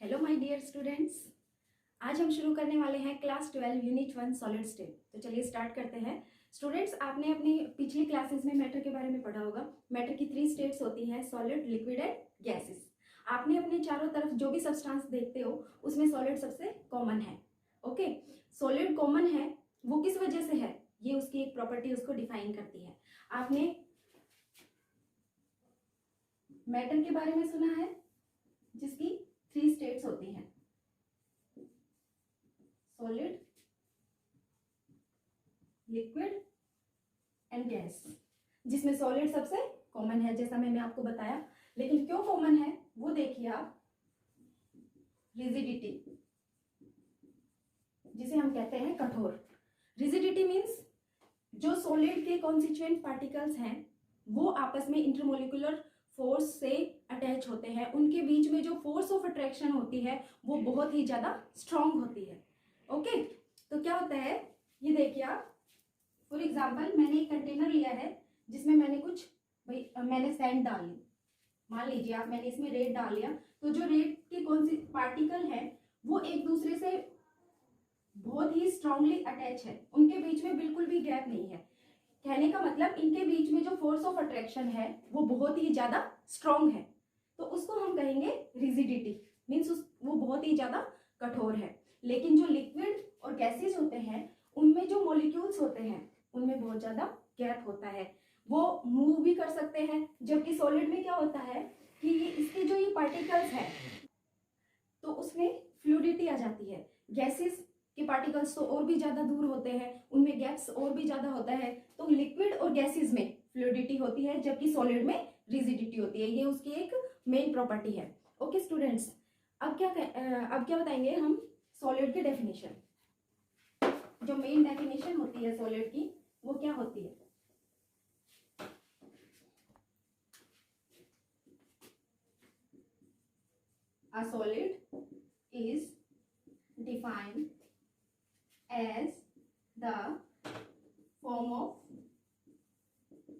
Hello my dear students, आज हम शुरू करने वाले हैं क्लास 12 यूनिट 1 सॉलिड स्टेट। तो चलिए स्टार्ट करते हैं। स्टूडेंट्स, आपने अपनी पिछली क्लासेस में मैटर के बारे में पढ़ा होगा। मैटर की 3 स्टेट्स होती हैं, सॉलिड, लिक्विड एंड गैसेस। आपने अपने चारों तरफ जो भी सब्सटेंस देखते हो उसमें सॉलिड सबसे कॉमन है। ओके, सॉलिड कॉमन है, वो किस वजह से है, ये उसकी एक प्रॉपर्टी उसको डिफाइन करती है। आपने मैटर के बारे में सुना है जिसकी 3 स्टेट्स होती हैं, सॉलिड, लिक्विड एंड गैस, जिसमें सॉलिड सबसे कॉमन है जैसा मैंने आपको बताया। लेकिन क्यों कॉमन है वो देखिए आप। रिजिडिटी, जिसे हम कहते हैं कठोर। रिजिडिटी मींस जो सॉलिड के कॉन्स्टिट्यूएंट पार्टिकल्स हैं वो आपस में इंटरमोलिकुलर फोर्स से अटैच होते हैं, उनके बीच में जो फोर्स ऑफ अट्रैक्शन होती है वो बहुत ही ज्यादा स्ट्रांग होती है। ओके, तो क्या होता है ये देखिए आप। फॉर एग्जांपल, मैंने एक कंटेनर लिया है जिसमें मैंने सैंड डाल ली। मान लीजिए आप, मैंने इसमें रेत डाल लिया, तो जो रेत के कौन सी पार्टिकल है वो एक दूसरे से बहुत ही स्ट्रांगली अटैच है, उनके बीच में बिल्कुल भी गैप नहीं है। कहने का मतलब इनके बीच में जो फोर्स ऑफ अट्रैक्शन है वो बहुत ही ज्यादा स्ट्रांग है, तो उसको हम कहेंगे रिजिडिटी। मीन्स वो बहुत ही ज्यादा कठोर है। लेकिन जो लिक्विड और गैसेस होते हैं उनमें जो मॉलिक्यूल्स होते हैं उनमें बहुत ज्यादा गैप होता है, वो मूव भी कर सकते हैं। जबकि सॉलिड में क्या होता है कि इसके जो ये पार्टिकल्स है तो उसमें फ्लूइडिटी आ जाती है। गैसेस के पार्टिकल्स तो और भी ज्यादा दूर होते हैं, उनमें गैप्स और भी ज्यादा होता है। तो लिक्विड और गैसेस में फ्लूइडिटी होती है जबकि सॉलिड में रिजिडिटी होती है। ये उसकी एक मेन प्रॉपर्टी है। ओके स्टूडेंट्स, अब क्या बताएंगे हम सॉलिड की डेफिनेशन। जो मेन डेफिनेशन होती है सॉलिड की वो क्या होती है। A solid is defined as the form of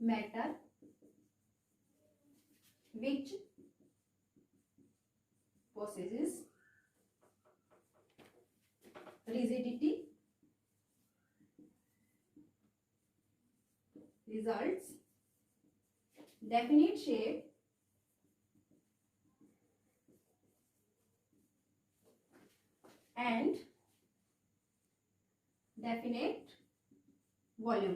matter which possesses rigidity, results, definite shape, and definite volume.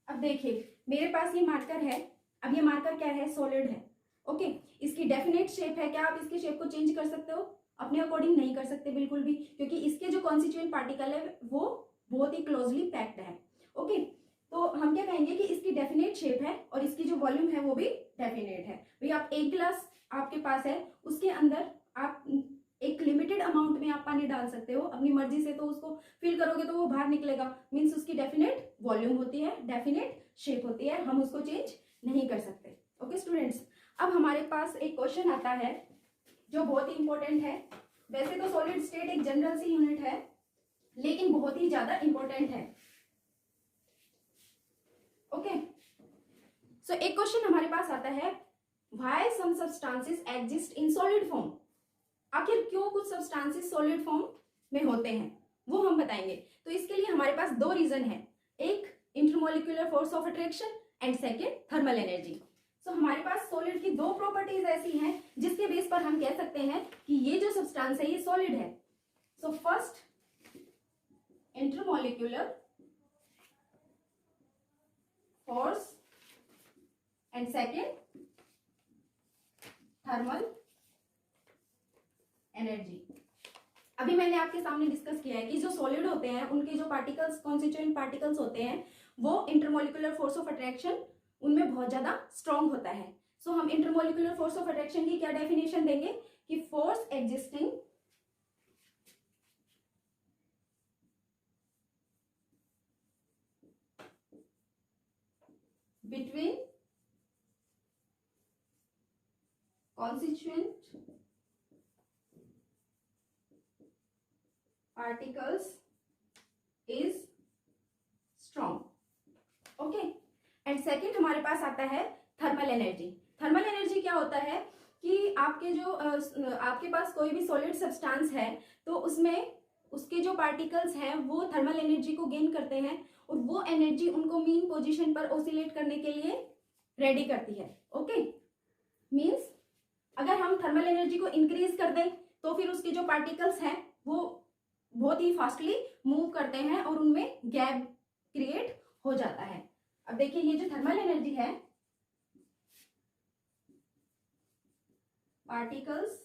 अब देखिए मेरे पास ये मार्कर है। अब ये मार्कर क्या है, सॉलिड है। ओके, इसकी डेफिनेट शेप है। क्या आप इसकी शेप को चेंज कर सकते हो? अपने अकॉर्डिंग नहीं कर सकते बिल्कुल भी, क्योंकि इसके जो कॉन्स्टिट्यूएंट पार्टिकल है वो बहुत ही क्लोजली पैक्ड है। ओके, तो हम क्या कहेंगे कि इसकी डेफिनेट शेप है और इसकी जो वॉल्यूम है वो भी डेफिनेट है। भाई आप एक गिलास आपके पास है, उसके अंदर आप एक लिमिटेड अमाउंट में आप पानी डाल सकते हो अपनी मर्जी से, तो उसको फिल करोगे तो वो बाहर निकलेगा। मीन्स उसकी डेफिनेट वॉल्यूम होती है, डेफिनेट शेप होती है, हम उसको चेंज नहीं कर सकते। ओके स्टूडेंट्स, अब हमारे पास एक क्वेश्चन आता है जो बहुत ही इंपॉर्टेंट है। वैसे तो सॉलिड स्टेट एक जनरल सी यूनिट है लेकिन बहुत ही ज्यादा इंपॉर्टेंट है। ओके, सो एक क्वेश्चन हमारे पास आता है, why some substances exist in solid form. आखिर क्यों कुछ सब्सटेंसेस सॉलिड फॉर्म में होते हैं वो हम बताएंगे। तो इसके लिए हमारे पास 2 रीजन है, एक intermolecular force of attraction and second thermal energy. So हमारे पास सॉलिड की 2 प्रॉपर्टीज ऐसी हैं जिसके बेस पर हम कह सकते हैं कि ये जो सब्सटेंस है ये सॉलिड है। So first intermolecular force and second thermal energy. अभी मैंने आपके सामने डिस्कस किया है कि जो सॉलिड होते हैं उनके जो पार्टिकल्स, कॉन्स्टिट्यूएंट पार्टिकल्स होते हैं वो इंटरमोलिकुलर फोर्स ऑफ अट्रैक्शन उनमें बहुत ज्यादा स्ट्रांग होता है। सो हम इंटरमोलिकुलर फोर्स ऑफ अट्रैक्शन की क्या डेफिनेशन देंगे कि force existing between constituent particles is strong. Okay, and second हमारे पास आता है थर्मल एनर्जी। थर्मल एनर्जी क्या होता है कि आपके जो आपके पास कोई भी सॉलिड सब्सटेंस है तो उसमें उसके जो पार्टिकल्स हैं वो थर्मल एनर्जी को गेन करते हैं और वो एनर्जी उनको मीन पोजीशन पर ऑसिलेट करने के लिए रेडी करती है। ओके, मींस अगर हम थर्मल एनर्जी को इंक्रीज कर दें तो फिर उसके जो पार्टिकल्स हैं वो बहुत ही फास्टली मूव करते हैं और उनमें गैप क्रिएट हो जाता है। अब देखिए ये जो थर्मल एनर्जी है, particles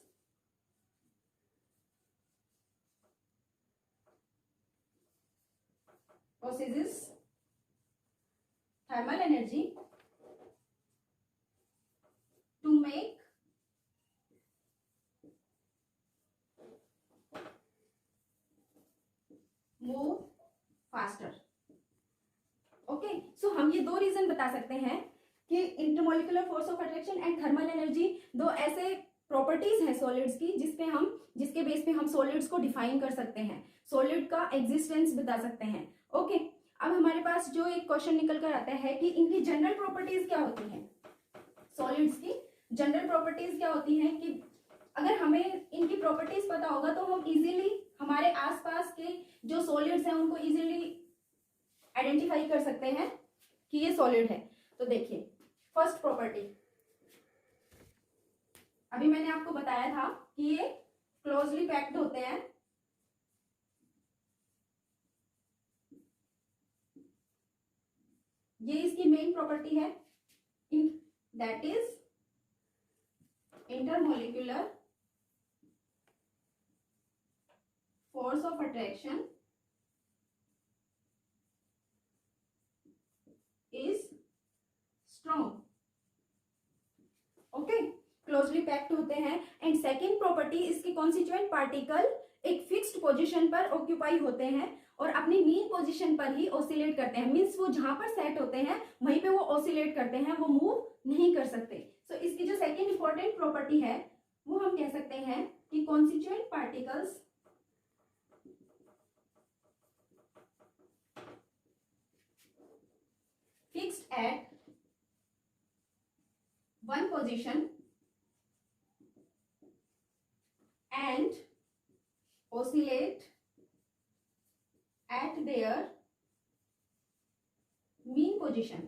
possesses thermal energy to make move faster। Okay, so हम ये दो रीजन बता सकते हैं कि intermolecular force of attraction and thermal energy दो ऐसे प्रॉपर्टीज हैं सॉलिड्स की जिसके बेस पे हम सॉलिड्स को डिफाइन कर सकते हैं, सॉलिड का एग्जिस्टेंस बता सकते हैं। ओके, अब हमारे पास जो एक क्वेश्चन निकल कर आता है कि इनकी जनरल प्रॉपर्टीज क्या होती हैं, सॉलिड्स की जनरल प्रॉपर्टीज क्या होती हैं, कि अगर हमें इनकी प्रॉपर्टीज पता होगा तो हम इजीली हमारे आसपास के जो सॉलिड्स हैं उनको इजीली आइडेंटिफाई कर सकते हैं कि ये सॉलिड है। तो देखिए फर्स्ट प्रॉपर्टी, अभी मैंने आपको बताया था कि ये क्लोजली पैक्ड होते हैं, ये इसकी मेन प्रॉपर्टी है, that is intermolecular force of attraction is strong. Okay, closely packed होते हैं। एंड सेकेंड प्रॉपर्टी, इसके कॉन्स्टिट्यूएंट पार्टिकल एक फिक्स्ड पोजीशन पर ऑक्यूपाई होते हैं और अपनी मीन पोजीशन पर ही ऑसिलेट करते हैं, मींस वो जहां पर सेट होते हैं वहीं पे वो ऑसिलेट करते हैं, वो मूव नहीं कर सकते। सो इसकी जो सेकेंड इंपॉर्टेंट प्रॉपर्टी है वो हम कह सकते हैं कि constituent particles fixed at one position and oscillate at their mean position।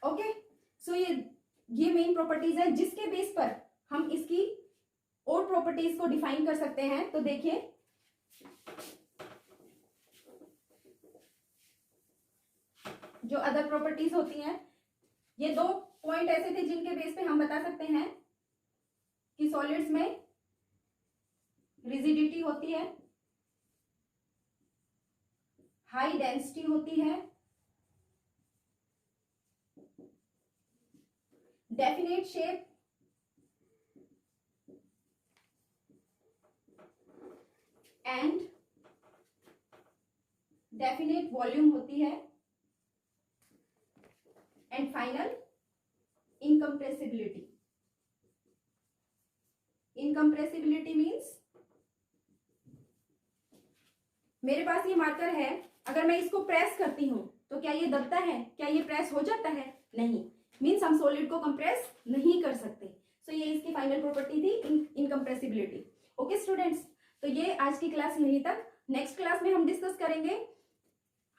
Okay, so ये मेन प्रॉपर्टीज है जिसके बेस पर हम इसकी और प्रॉपर्टीज को डिफाइन कर सकते हैं। तो देखिए जो अदर प्रॉपर्टीज होती हैं, ये दो पॉइंट ऐसे थे जिनके बेस पे हम बता सकते हैं कि सॉलिड्स में रिजिडिटी होती है, हाई डेंसिटी होती है, definite shape and definite volume होती है, एंड फाइनल इनकम्प्रेसिबिलिटी। इनकम्प्रेसिबिलिटी मीन्स मेरे पास ये मार्कर है, अगर मैं इसको प्रेस करती हूं तो क्या ये दबता है, क्या ये प्रेस हो जाता है? नहीं, मीन्स हम सॉलिड को कंप्रेस नहीं कर सकते। सो ये इसकी फाइनल प्रॉपर्टी थी, इनकम्प्रेसिबिलिटी। ओके स्टूडेंट्स, तो ये आज की क्लास यहीं तक। नेक्स्ट क्लास में हम डिस्कस करेंगे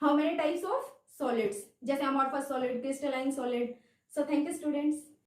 how many types of solids, जैसे amorphous solid, crystalline solid. So thank you students.